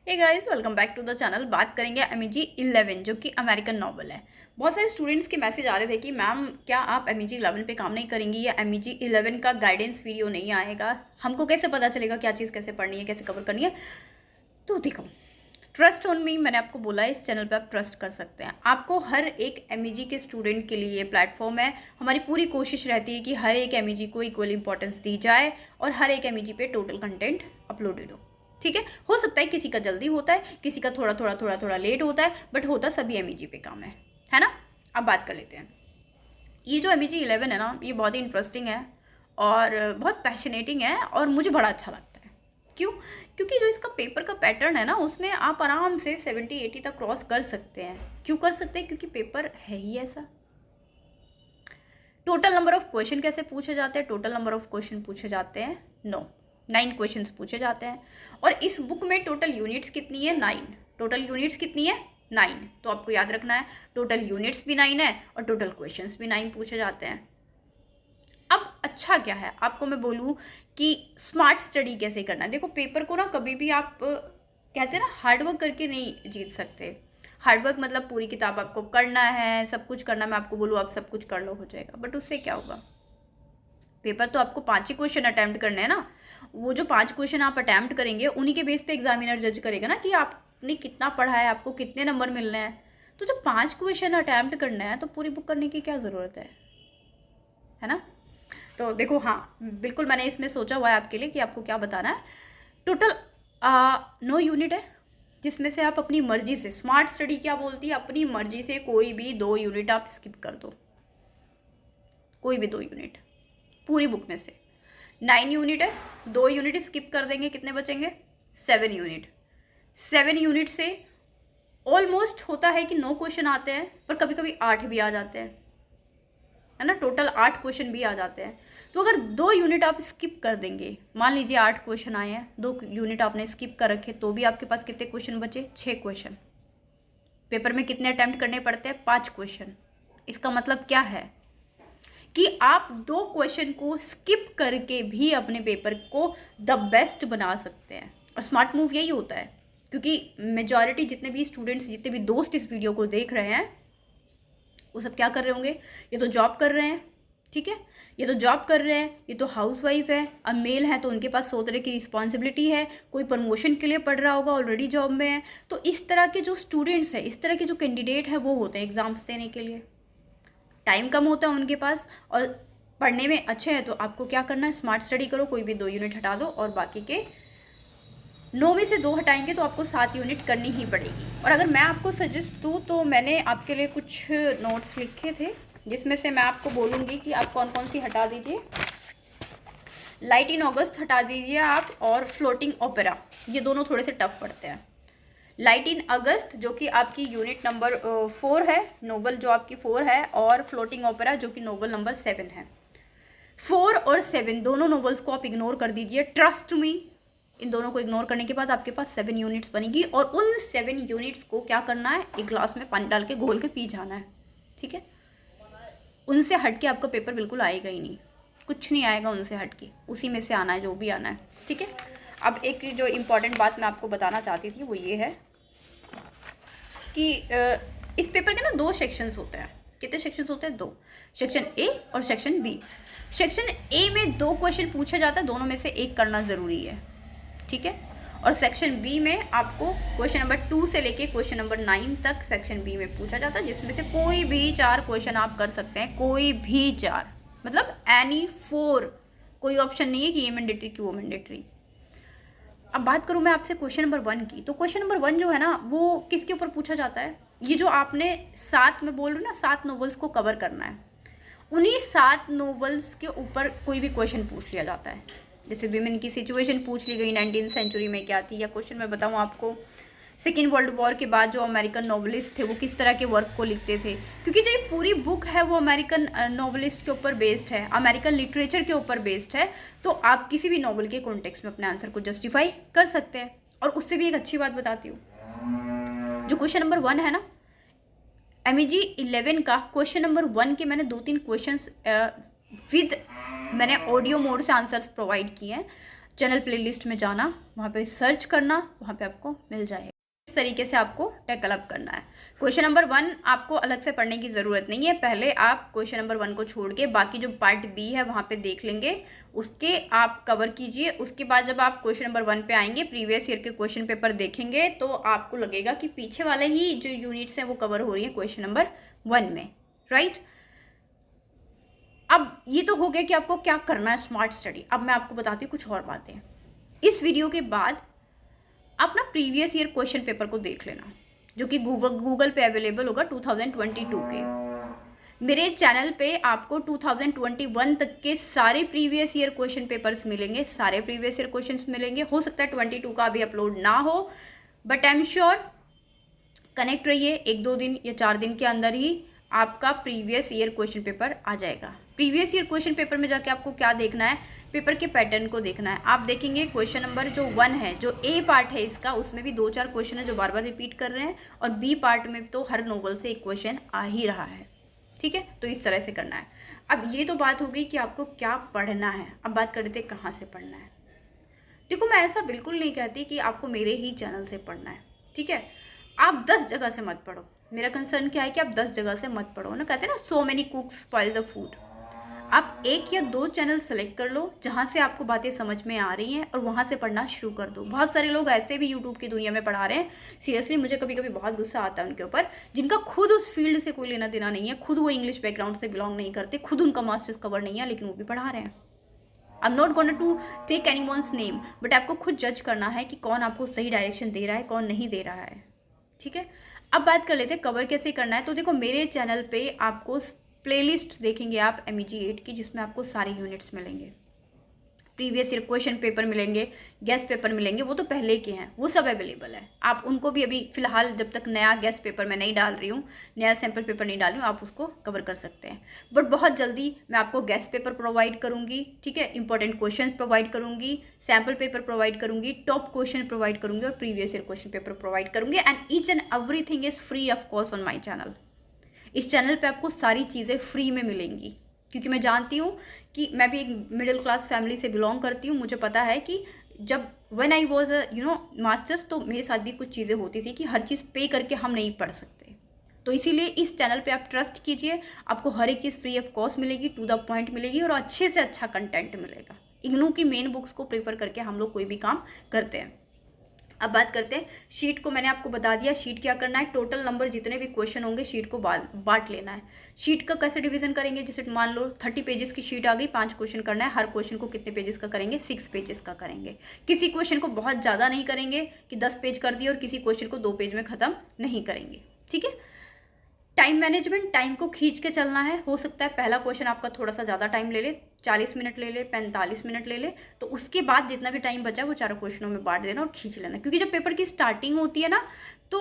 Hey guys, welcome back to the channel. बात करेंगे MEG 11 जो कि अमेरिकन नॉवल है। बहुत सारे स्टूडेंट्स के मैसेज आ रहे थे कि मैम क्या आप MEG 11 पे काम नहीं करेंगी या MEG 11 का गाइडेंस वीडियो नहीं आएगा, हमको कैसे पता चलेगा क्या चीज़ कैसे पढ़नी है, कैसे कवर करनी है। तो देखो, ट्रस्ट ऑन मी, मैंने आपको बोला है इस चैनल पे आप ट्रस्ट कर सकते हैं। आपको हर एक MEG के स्टूडेंट के लिए ये प्लेटफॉर्म है। हमारी पूरी कोशिश रहती है कि हर एक MEG को इक्वल इंपॉर्टेंस दी जाए और हर एक MEG पे टोटल कंटेंट अपलोडेड हो। ठीक है, हो सकता है किसी का जल्दी होता है, किसी का थोड़ा लेट होता है, बट होता सभी MEG पे काम है ना। अब बात कर लेते हैं। ये जो MEG 11 है ना, ये बहुत ही इंटरेस्टिंग है और बहुत पैशनेटिंग है और मुझे बड़ा अच्छा लगता है। क्यों? क्योंकि जो इसका पेपर का पैटर्न है ना, उसमें आप आराम से 70-80 तक क्रॉस कर सकते हैं। क्यों कर सकते हैं? क्योंकि पेपर है ही ऐसा। टोटल नंबर ऑफ क्वेश्चन कैसे पूछे जाते हैं? टोटल नंबर ऑफ क्वेश्चन पूछे जाते हैं 9 क्वेश्चंस पूछे जाते हैं। और इस बुक में टोटल यूनिट्स कितनी है? 9। टोटल यूनिट्स कितनी है? 9। तो आपको याद रखना है, टोटल यूनिट्स भी 9 है और टोटल क्वेश्चंस भी 9 पूछे जाते हैं। अब अच्छा क्या है, आपको मैं बोलूँ कि स्मार्ट स्टडी कैसे करना है। देखो, पेपर को ना कभी भी आप कहते हैं ना, हार्डवर्क करके नहीं जीत सकते। हार्डवर्क मतलब पूरी किताब आपको करना है, सब कुछ करना। मैं आपको बोलूँ आप सब कुछ कर लो, हो जाएगा, बट उससे क्या होगा? पेपर तो आपको 5 ही क्वेश्चन अटैम्प्ट करने हैं ना। वो जो 5 क्वेश्चन आप अटैम्प्ट करेंगे, उन्हीं के बेस पे एग्जामिनर जज करेगा ना कि आपने कितना पढ़ा है, आपको कितने नंबर मिलने हैं। तो जब 5 क्वेश्चन अटैम्प्ट करना है तो पूरी बुक करने की क्या ज़रूरत है ना। तो देखो, हाँ बिल्कुल, मैंने इसमें सोचा हुआ है आपके लिए कि आपको क्या बताना है। टोटल 9 यूनिट है, जिसमें से आप अपनी मर्जी से, स्मार्ट स्टडी क्या बोलती है, अपनी मर्जी से कोई भी 2 यूनिट आप स्किप कर दो। कोई भी 2 यूनिट पूरी बुक में से। 9 यूनिट है, 2 यूनिट स्किप कर देंगे, कितने बचेंगे? 7 यूनिट। 7 यूनिट से ऑलमोस्ट होता है कि 9 क्वेश्चन आते हैं, पर कभी कभी 8 भी आ जाते हैं, है ना। टोटल 8 क्वेश्चन भी आ जाते हैं। तो अगर 2 यूनिट आप स्किप कर देंगे, मान लीजिए 8 क्वेश्चन आए हैं, 2 यूनिट आपने स्किप कर रखे, तो भी आपके पास कितने क्वेश्चन बचे? 6 क्वेश्चन। पेपर में कितने अटेम्प्ट करने पड़ते हैं? 5 क्वेश्चन। इसका मतलब क्या है कि आप 2 क्वेश्चन को स्किप करके भी अपने पेपर को द बेस्ट बना सकते हैं। और स्मार्ट मूव यही होता है, क्योंकि मेजॉरिटी जितने भी स्टूडेंट्स, जितने भी दोस्त इस वीडियो को देख रहे हैं, वो सब क्या कर रहे होंगे? ये तो जॉब कर रहे हैं, ठीक है, ये तो जॉब कर रहे हैं, ये तो हाउसवाइफ है, अब मेल है तो उनके पास 100 तरह की रिस्पॉन्सिबिलिटी है, कोई प्रमोशन के लिए पढ़ रहा होगा, ऑलरेडी जॉब में है। तो इस तरह के जो स्टूडेंट्स हैं, इस तरह के जो कैंडिडेट हैं, वो होते हैं एग्ज़ाम्स देने के लिए। टाइम कम होता है उनके पास और पढ़ने में अच्छे हैं, तो आपको क्या करना है? स्मार्ट स्टडी करो, कोई भी 2 यूनिट हटा दो और बाकी के 9 में से 2 हटाएंगे तो आपको 7 यूनिट करनी ही पड़ेगी। और अगर मैं आपको सजेस्ट दूँ तो मैंने आपके लिए कुछ नोट्स लिखे थे, जिसमें से मैं आपको बोलूँगी कि आप कौन कौन सी हटा दीजिए। लाइट इन ऑगस्ट हटा दीजिए आप, और फ्लोटिंग ओपेरा, ये दोनों थोड़े से टफ पड़ते हैं। लाइट इन अगस्त जो कि आपकी यूनिट नंबर 4 है, नोवेल जो आपकी 4 है, और फ्लोटिंग ओपेरा जो कि नोवेल नंबर 7 है। 4 और 7 दोनों नोवेल्स को आप इग्नोर कर दीजिए, ट्रस्ट मी। इन दोनों को इग्नोर करने के बाद आपके पास 7 यूनिट्स बनेगी, और उन 7 यूनिट्स को क्या करना है? एक ग्लास में पानी डाल के घोल के पी जाना है, ठीक है। उनसे हट के आपका पेपर बिल्कुल आएगा ही नहीं, कुछ नहीं आएगा उनसे हट के, उसी में से आना है जो भी आना है, ठीक है। अब एक जो इम्पॉर्टेंट बात मैं आपको बताना चाहती थी वो ये है कि इस पेपर के ना 2 सेक्शंस होते हैं। कितने सेक्शंस होते हैं? 2। सेक्शन ए और सेक्शन बी। सेक्शन ए में 2 क्वेश्चन पूछा जाता है, दोनों में से एक करना ज़रूरी है, ठीक है। और सेक्शन बी में आपको क्वेश्चन नंबर 2 से लेके क्वेश्चन नंबर 9 तक सेक्शन बी में पूछा जाता है, जिसमें से कोई भी 4 क्वेश्चन आप कर सकते हैं, कोई भी 4, मतलब एनी 4। कोई ऑप्शन नहीं है कि ये मैंडेटरी कि वो मैंडेटरी। अब बात करूँ मैं आपसे क्वेश्चन नंबर 1 की, तो क्वेश्चन नंबर 1 जो है ना, वो किसके ऊपर पूछा जाता है? ये जो आपने 7, मैं बोल रही हूँ ना, 7 नॉवेल्स को कवर करना है, उन्हीं 7 नॉवेल्स के ऊपर कोई भी क्वेश्चन पूछ लिया जाता है। जैसे विमेन की सिचुएशन पूछ ली गई 19th सेंचुरी में क्या थी, या क्वेश्चन मैं बताऊँ आपको, सेकेंड वर्ल्ड वॉर के बाद जो अमेरिकन नॉवलिस्ट थे वो किस तरह के वर्क को लिखते थे, क्योंकि जो ये पूरी बुक है वो अमेरिकन नॉवलिस्ट के ऊपर बेस्ड है, अमेरिकन लिटरेचर के ऊपर बेस्ड है। तो आप किसी भी नॉवल के कॉन्टेक्स्ट में अपने आंसर को जस्टिफाई कर सकते हैं। और उससे भी एक अच्छी बात बताती हूँ, जो क्वेश्चन नंबर 1 है ना, MEG 11 का क्वेश्चन नंबर 1 के मैंने 2-3 क्वेश्चन विद मैंने ऑडियो मोड से आंसर्स प्रोवाइड किए हैं। चैनल प्लेलिस्ट में जाना, वहाँ पे सर्च करना, वहाँ पे आपको मिल जाएगा। इस तरीके से आपको टैकल अप करना है। क्वेश्चन नंबर 1 आपको अलग से पढ़ने की ज़रूरत नहीं है। पहले आप क्वेश्चन नंबर 1 को छोड़ के बाकी जो पार्ट बी है वहाँ पे देख लेंगे, उसके आप कवर कीजिए। उसके बाद जब आप क्वेश्चन नंबर 1 पे आएंगे, प्रीवियस ईयर के क्वेश्चन पेपर देखेंगे, तो आपको लगेगा कि पीछे वाले ही जो यूनिट्स हैं वो कवर हो रही है क्वेश्चन नंबर 1 में, राइट। अब ये तो हो गया कि आपको क्या करना है स्मार्ट स्टडी। अब मैं आपको बताती हूँ कुछ और बातें। इस वीडियो के बाद आप ना प्रीवियस ईयर क्वेश्चन पेपर को देख लेना, जो कि गूगल पे अवेलेबल होगा 2022 के। मेरे चैनल पे आपको 2021 तक के सारे प्रीवियस ईयर क्वेश्चन पेपर्स मिलेंगे, सारे प्रीवियस ईयर क्वेश्चंस मिलेंगे। हो सकता है 22 का अभी अपलोड ना हो, but I am sure connect रहिए, 1-2 दिन या 4 दिन के अंदर ही आपका प्रीवियस ईयर क्वेश्चन पेपर आ जाएगा। प्रीवियस ईयर क्वेश्चन पेपर में जाके आपको क्या देखना है, पेपर के पैटर्न को देखना है। आप देखेंगे क्वेश्चन नंबर जो 1 है, जो ए पार्ट है इसका, उसमें भी 2-4 क्वेश्चन है जो बार बार रिपीट कर रहे हैं, और बी पार्ट में तो हर नोवेल से एक क्वेश्चन आ ही रहा है, ठीक है। तो इस तरह से करना है। अब ये तो बात हो गई कि आपको क्या पढ़ना है। अब बात कर लेते हैं कहाँ से पढ़ना है। देखो, मैं ऐसा बिल्कुल नहीं कहती कि आपको मेरे ही चैनल से पढ़ना है, ठीक है। आप 10 जगह से मत पढ़ो। मेरा कंसर्न क्या है कि आप 10 जगह से मत पढ़ो ना, कहते हैं ना so many कुक्स spoil the food. आप 1 या 2 चैनल सेलेक्ट कर लो जहाँ से आपको बातें समझ में आ रही हैं, और वहाँ से पढ़ना शुरू कर दो। बहुत सारे लोग ऐसे भी यूट्यूब की दुनिया में पढ़ा रहे हैं, सीरियसली मुझे कभी कभी बहुत गुस्सा आता है उनके ऊपर, जिनका खुद उस फील्ड से कोई लेना देना नहीं है, खुद वो इंग्लिश बैकग्राउंड से बिलोंग नहीं करते, खुद उनका मास्टर्स कवर नहीं है, लेकिन वो भी पढ़ा रहे हैं। I am not gonna to take anyone's name, but आपको खुद जज करना है कि कौन आपको सही डायरेक्शन दे रहा है, कौन नहीं दे रहा है, ठीक है। अब बात कर लेते हैं कवर कैसे करना है। तो देखो, मेरे चैनल पे आपको प्लेलिस्ट देखेंगे आप MEG 8 की, जिसमें आपको सारे यूनिट्स मिलेंगे, प्रीवियस ईयर क्वेश्चन पेपर मिलेंगे, गेस्ट पेपर मिलेंगे, वो तो पहले के हैं, वो सब अवेलेबल है। आप उनको भी अभी फ़िलहाल जब तक नया गेस्ट पेपर मैं नहीं डाल रही हूँ, नया सैम्पल पेपर नहीं डाल रही हूँ, आप उसको कवर कर सकते हैं। बट बहुत जल्दी मैं आपको गेस्ट पेपर प्रोवाइड करूँगी, ठीक है, इंपॉर्टेंट क्वेश्चन प्रोवाइड करूँगी, सैम्पल पेपर प्रोवाइड करूँगी, टॉप क्वेश्चन प्रोवाइड करूँगी, और previous year question paper provide करूँगी। And each and everything is free of cost on my channel. इस चैनल पे आपको सारी चीज़ें फ्री में मिलेंगी, क्योंकि मैं जानती हूँ कि मैं भी एक मिडिल क्लास फैमिली से बिलोंग करती हूँ। मुझे पता है कि जब व्हेन आई वाज मास्टर्स, तो मेरे साथ भी कुछ चीज़ें होती थी कि हर चीज़ पे करके हम नहीं पढ़ सकते। तो इसीलिए इस चैनल पे आप ट्रस्ट कीजिए, आपको हर एक चीज़ फ्री ऑफ कॉस्ट मिलेगी, टू द पॉइंट मिलेगी, और अच्छे से अच्छा कंटेंट मिलेगा। इग्नू की मेन बुक्स को प्रेफर करके हम लोग कोई भी काम करते हैं। अब बात करते हैं शीट को। मैंने आपको बता दिया शीट क्या करना है। टोटल नंबर जितने भी क्वेश्चन होंगे शीट को बांट लेना है। शीट का कैसे डिवीजन करेंगे, जैसे मान लो 30 पेजेस की शीट आ गई, 5 क्वेश्चन करना है। हर क्वेश्चन को कितने पेजेस का करेंगे, 6 पेजेस का करेंगे। किसी क्वेश्चन को बहुत ज़्यादा नहीं करेंगे कि 10 पेज कर दिए, और किसी क्वेश्चन को 2 पेज में ख़त्म नहीं करेंगे, ठीक है। टाइम मैनेजमेंट, टाइम को खींच के चलना है। हो सकता है पहला क्वेश्चन आपका थोड़ा सा ज़्यादा टाइम ले ले, 40 मिनट ले ले, 45 मिनट ले ले, तो उसके बाद जितना भी टाइम बचा वो 4 क्वेश्चनों में बांट देना और खींच लेना। क्योंकि जब पेपर की स्टार्टिंग होती है ना, तो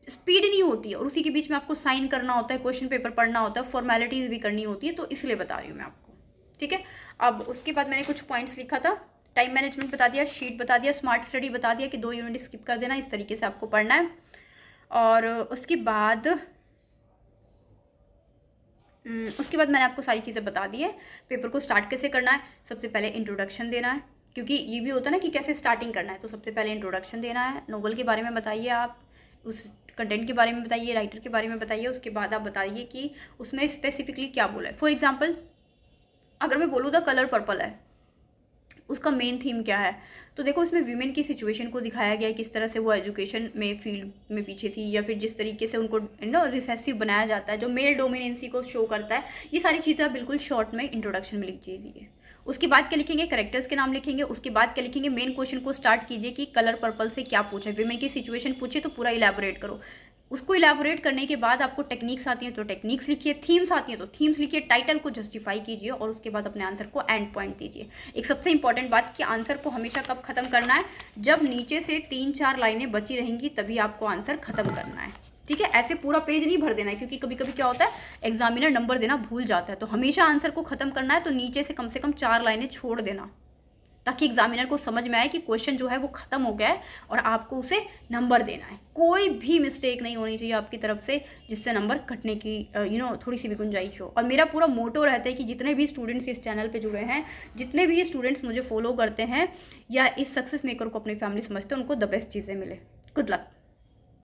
स्पीड नहीं होती है, और उसी के बीच में आपको साइन करना होता है, क्वेश्चन पेपर पढ़ना होता है, फॉर्मेलिटीज़ भी करनी होती है, तो इसलिए बता रही हूँ मैं आपको, ठीक है। अब उसके बाद मैंने कुछ पॉइंट्स लिखा था, टाइम मैनेजमेंट बता दिया, शीट बता दिया, स्मार्ट स्टडी बता दिया कि 2 यूनिट स्किप कर देना, इस तरीके से आपको पढ़ना है। और उसके बाद मैंने आपको सारी चीज़ें बता दी है। पेपर को स्टार्ट कैसे करना है, सबसे पहले इंट्रोडक्शन देना है, क्योंकि ये भी होता है ना कि कैसे स्टार्टिंग करना है। तो सबसे पहले इंट्रोडक्शन देना है, नोवेल के बारे में बताइए, आप उस कंटेंट के बारे में बताइए, राइटर के बारे में बताइए। उसके बाद आप बताइए कि उसमें स्पेसिफिकली क्या बोला है। फॉर एग्जाम्पल, अगर मैं बोलूँ द कलर पर्पल है, उसका मेन थीम क्या है, तो देखो उसमें वीमेन की सिचुएशन को दिखाया गया है, किस तरह से वो एजुकेशन में फील्ड में पीछे थी, या फिर जिस तरीके से उनको रिसेसिव बनाया जाता है, जो मेल डोमिनेंसी को शो करता है। ये सारी चीज़ें आप बिल्कुल शॉर्ट में इंट्रोडक्शन में लिख दीजिए। उसके बाद क्या लिखेंगे, कैरेक्टर्स के नाम लिखेंगे। उसके बाद क्या लिखेंगे, मेन क्वेश्चन को स्टार्ट कीजिए कि कलर पर्पल से क्या पूछे, वीमेन की सिचुएशन पूछे तो पूरा इलेबोरेट करो। उसको इलेबोरेट करने के बाद आपको टेक्निक्स आती हैं तो टेक्निक्स लिखिए, थीम्स आती हैं तो थीम्स लिखिए, टाइटल को जस्टिफाई कीजिए, और उसके बाद अपने आंसर को एंड पॉइंट दीजिए। एक सबसे इंपॉर्टेंट बात कि आंसर को हमेशा कब खत्म करना है, जब नीचे से 3-4 लाइनें बची रहेंगी तभी आपको आंसर खत्म करना है, ठीक है। ऐसे पूरा पेज नहीं भर देना है, क्योंकि कभी कभी क्या होता है एग्जामिनर नंबर देना भूल जाता है। तो हमेशा आंसर को खत्म करना है, तो नीचे से कम 4 लाइनें छोड़ देना, ताकि एग्जामिनर को समझ में आए कि क्वेश्चन जो है वो ख़त्म हो गया है और आपको उसे नंबर देना है। कोई भी मिस्टेक नहीं होनी चाहिए आपकी तरफ से जिससे नंबर कटने की थोड़ी सी भी गुंजाइश हो। और मेरा पूरा मोटो रहता है कि जितने भी स्टूडेंट्स इस चैनल पे जुड़े हैं, जितने भी स्टूडेंट्स मुझे फॉलो करते हैं या इस सक्सेस मेकर को अपनी फैमिली समझते हैं, उनको द बेस्ट चीज़ें मिले। Good luck.